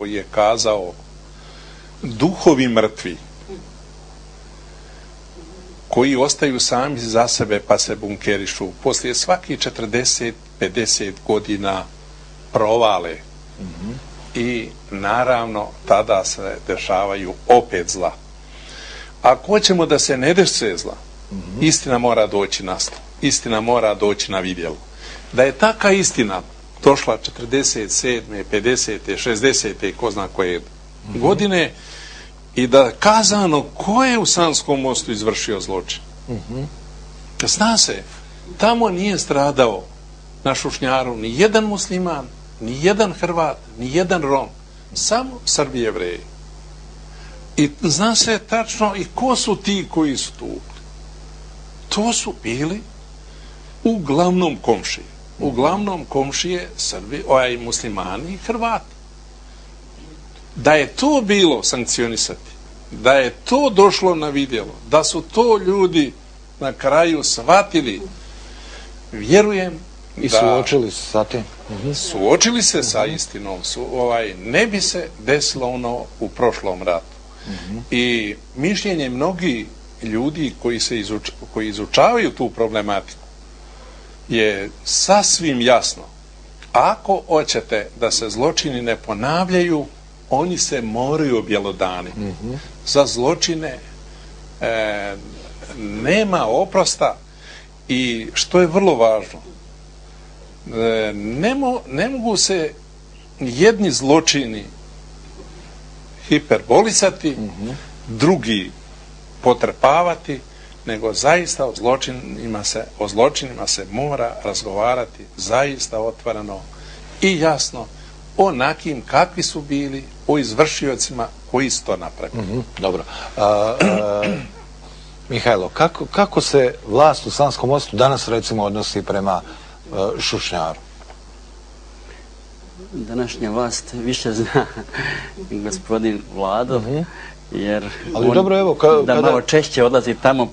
koji je kazao duhovi mrtvi koji ostaju sami za sebe pa se bunkerišu poslije svaki 40-50 godina provale i naravno tada se dešavaju opet zla. Ako hoćemo da se ne desi zla, istina mora doći na stol, istina mora doći na vidjelo. Da je taka istina došla 47., 50., 60. ko zna koje godine i da kazano ko je u Sanskom mostu izvršio zločin. Zna se, tamo nije stradao na Šušnjaru ni jedan musliman, ni jedan Hrvat, ni jedan Rom, samo Srbi i Jevreji. I zna se tačno i ko su ti koji su tukli. To su bili uglavnom komšije. Uglavnom komšije Srbi, muslimani i Hrvati. Da je to bilo sankcionisati, da je to došlo na vidjelo, da su to ljudi na kraju shvatili, vjerujem i suočili se sa tim. Suočili se sa istinom, ne bi se desilo ono u prošlom ratu. I mišljenje mnogih ljudi koji izučavaju tu problematiku je sasvim jasno. Ako hoćete da se zločini ne ponavljaju, oni se moraju objelodaniti. Za zločine nema oprosta i što je vrlo važno, ne mogu se jedni zločini hiperbolisati, drugi potrpavati, nego zaista o zločinima se mora razgovarati zaista otvoreno i jasno, onakim kakvi su bili, o izvršiocima koji su to napravili. Dobro. Mihajlo, kako se vlast u Sanskom mostu danas recimo odnosi prema Šušnjaru? Današnja vlast više zna gospodin Vlado, jer da malo češće odlazi tamo,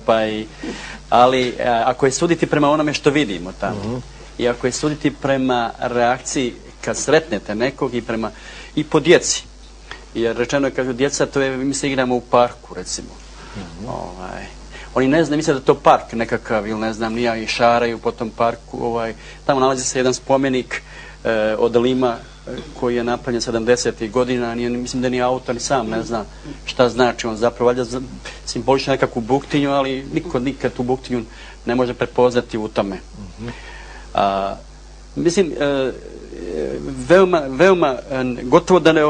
ali ako je suditi prema onome što vidimo tamo i ako je suditi prema reakciji kad sretnete nekog i po djeci, jer rečeno je, kažu, djeca, to je, mi se igramo u parku, recimo. Oni ne znaju, misle da je to park nekakav, ili ne znam, nija, i šaraju po tom parku. Tamo nalazi se jedan spomenik od Lima koji je napravljen 70. godina, mislim da ni autor ni sam ne zna šta znači. On zapravo valjda simbolično nekakvu buktinju, ali niko nikad tu buktinju ne može prepoznati u tome. Mislim, veoma, gotovo da ne,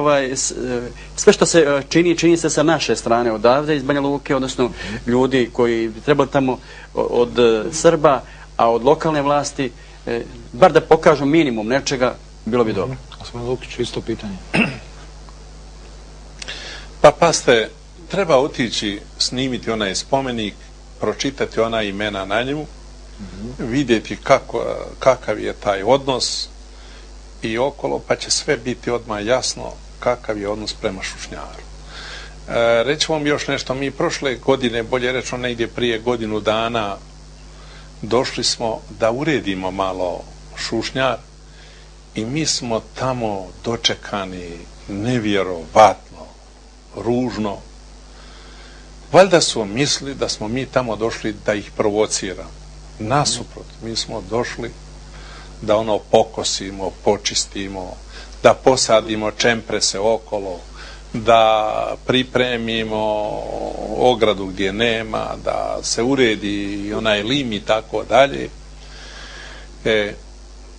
sve što se čini se sa naše strane odavde iz Banja Luke, odnosno ljudi koji bi trebali tamo od Srba, a od lokalne vlasti, bar da pokažu minimum nečega, bilo bi dobro. Gospodin Lukić, isto pitanje. Pa paste, treba otići, snimiti onaj spomenik, pročitati ona imena na njemu, vidjeti kakav je taj odnos i okolo, pa će sve biti odmah jasno kakav je odnos prema Šušnjaru. Reći vam još nešto, mi prošle godine, bolje rečeno negdje prije godinu dana, došli smo da uredimo malo Šušnjar i mi smo tamo dočekani nevjerovatno, ružno. Valjda su mislili da smo mi tamo došli da ih provociramo. Nasuprot, mi smo došli da ono pokosimo, počistimo, da posadimo čemprese okolo, da pripremimo ogradu gdje nema, da se uredi onaj lim i tako dalje.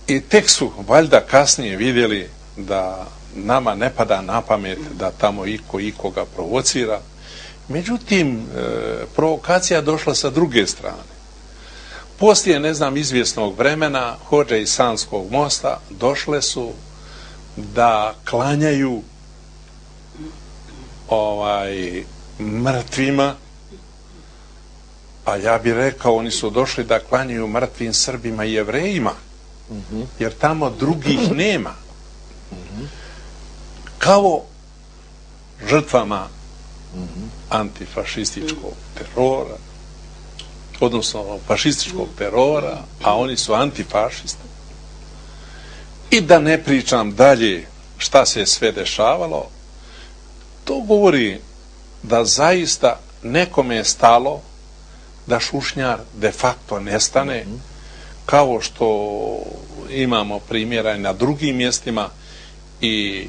I tek su valjda kasnije vidjeli da nama ne pada na pamet da tamo ikoga provocira. Međutim, provokacija došla sa druge strane. Poslije, ne znam, izvjesnog vremena, hodže iz Sanskog mosta došle su da klanjaju mrtvima, a ja bih rekao, oni su došli da klanjaju mrtvim Srbima i Jevrejima, jer tamo drugih nema. Kao žrtvama antifašističkog terora, odnosno fašističkog terora, a oni su antifašisti. I da ne pričam dalje šta se sve dešavalo, to govori da zaista nekome je stalo da Šušnjar de facto nestane, kao što imamo primjera i na drugim mjestima, i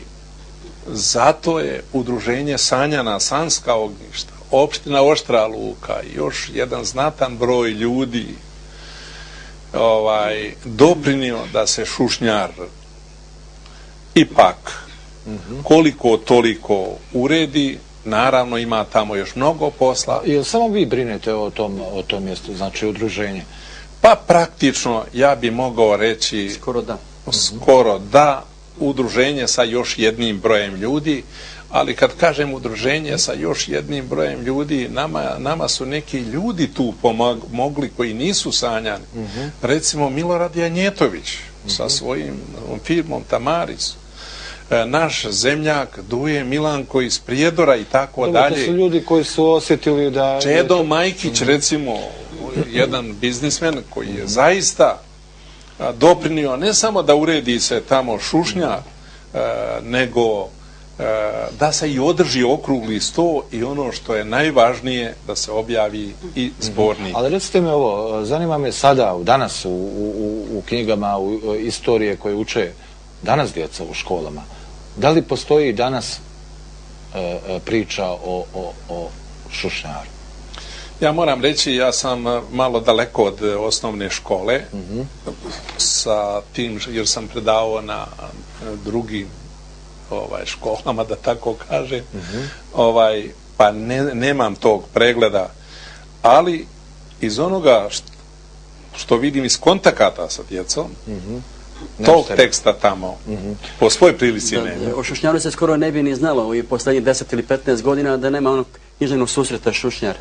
zato je udruženje Sanjana, Sanska ognjišta, opština Oštra Luka i još jedan znatan broj ljudi doprinio da se Šušnjar ipak koliko toliko uredi. Naravno ima tamo još mnogo posla. Jel samo vi brinete o tom mjestu, znači udruženje? Pa praktično ja bi mogao reći skoro da, udruženje sa još jednim brojem ljudi, ali kad kažem udruženje sa još jednim brojem ljudi, nama su neki ljudi tu pomogli koji nisu Sanjani. Recimo Milorad Janjetović sa svojim firmom Tamaris, naš zemljak Duje Milanko iz Prijedora i tako dalje. To su ljudi koji su osjetili da... Čedo Majkić, recimo, jedan biznismen koji je zaista doprinio ne samo da uredi se tamo Šušnjar, nego da se i održi okrugli sto i ono što je najvažnije, da se objavi i zbornik. Ali recite mi ovo, zanima me sada, danas u knjigama, u istorije koje uče danas djeca u školama, da li postoji danas priča o Šušnjaru? Ja moram reći, ja sam malo daleko od osnovne škole, sa tim, jer sam predavao na drugim školama, da tako kažem, pa nemam tog pregleda, ali iz onoga što vidim iz kontakata sa djecom, tog teksta tamo po svoj prilici nema. O Šušnjaru se skoro ne bi ni znalo u posljednjih 10 ili 15 godina da nema onog književnog susreta Šušnjar.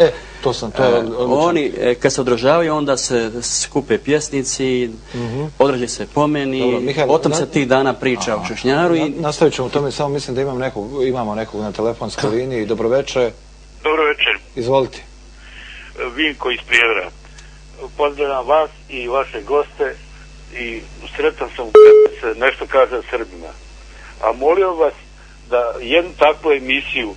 Oni kad se održavaju, onda se skupe pjesnici, odrađe se pomeni, o tom se tih dana priča o Šušnjaru. Nastavit ćemo u tome, samo mislim da imamo nekog na telefonskoj liniji. Dobro večer. Dobro večer. Izvolite. Vinko iz Prijedora. Pozdravljam vas i vaše goste i sretan sam kad se nešto kaže o Srbima. A molio vas da jednu takvu emisiju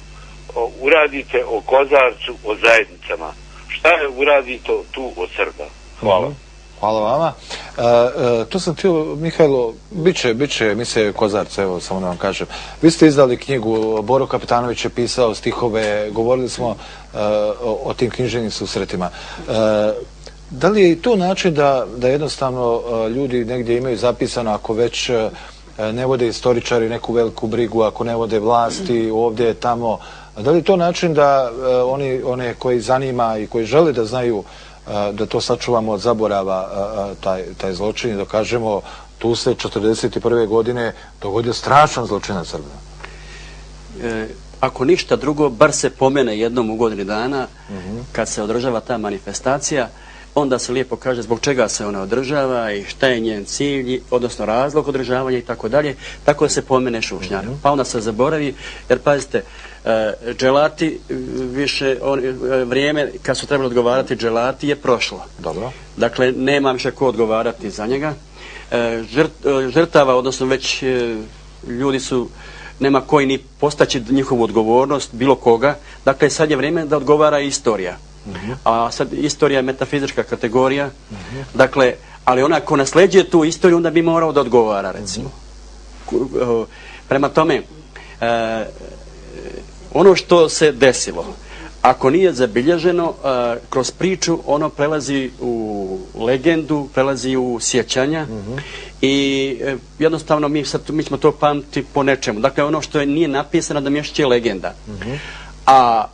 uradite o Kozarcu, o zajednicama. Šta je uradite tu od Srba? Hvala. Hvala vama. Tu sam htio, Mihajlo, bit će emisija Kozarca, evo samo da vam kažem. Vi ste izdali knjigu, Boro Kapetanović je pisao stihove, govorili smo o tim književnim susretima. Da li je i to način da jednostavno ljudi negdje imaju zapisano, ako već ne vode istoričari neku veliku brigu, ako ne vode vlasti ovdje, tamo, da li je to način da one koji zanima i koji žele da znaju da to sačuvamo od zaborava, taj zločin, i da kažemo tu se 1941. godine dogodio strašan zločin nad Srbima? Ako ništa drugo, bar se pomene jednom u godini dana kad se održava ta manifestacija, onda se lijepo kaže zbog čega se ona održava i šta je njen cilj, odnosno razlog održavanja i tako dalje, tako da se pomene Šušnjar. Pa onda se zaboravi, jer pazite, dželati više, vrijeme kad su trebali odgovarati dželati je prošlo. Dobro. Dakle, nema više ko odgovarati za njega. Žrtava, odnosno već ljudi su, nema koji ni postaći njihovu odgovornost, bilo koga. Dakle, sad je vrijeme da odgovara istorija. A sad istorija je metafizička kategorija, dakle, ali onaj ko nasljeđuje tu istoriju, onda bi morao da odgovara, recimo. Prema tome, ono što se desilo, ako nije zabilježeno, kroz priču ono prelazi u legendu, prelazi u sjećanja i jednostavno mi ćemo to pamtiti po nečemu. Dakle, ono što nije napisano da mješće legenda. A